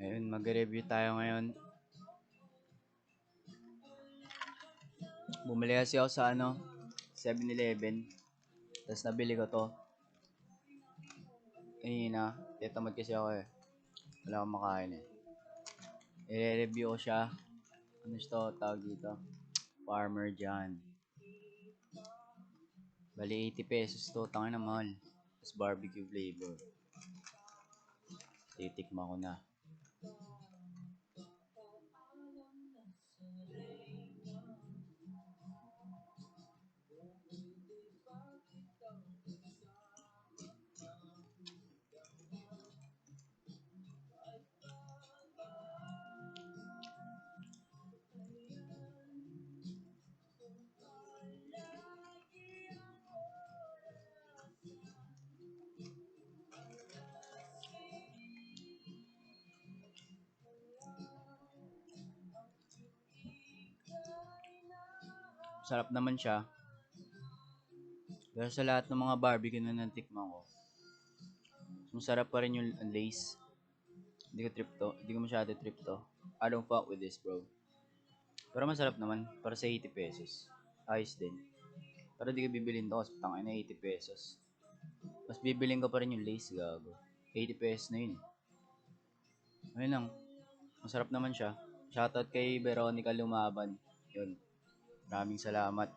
Ayun, mag-review tayo ngayon. Bumili kasi ako sa 7-Eleven. Tapos nabili ko to. Ayun na, titamad kasi ako eh. Wala akong makain eh. I-review ko siya. Ano siya to, tawag dito? Farmer John. Bali 80 pesos to, tangin na mahal. Tapos barbecue flavor. Titikman ko na. Sarap naman siya. Pero sa lahat ng mga barbecue na natikman ko, masarap pa rin yung Lay's. Hindi ko trip to. Hindi ko masyado trip to. I don't fuck with this, bro. Pero masarap naman. Para sa 80 pesos. Ayos din. Pero di ko bibilin to kasi tangin na 80 pesos. Mas bibilin ko pa rin yung Lay's, gago. 80 pesos na yun. Ayun lang. Masarap naman siya. Shoutout kay Veronica Lumaban. Yun. Maraming salamat.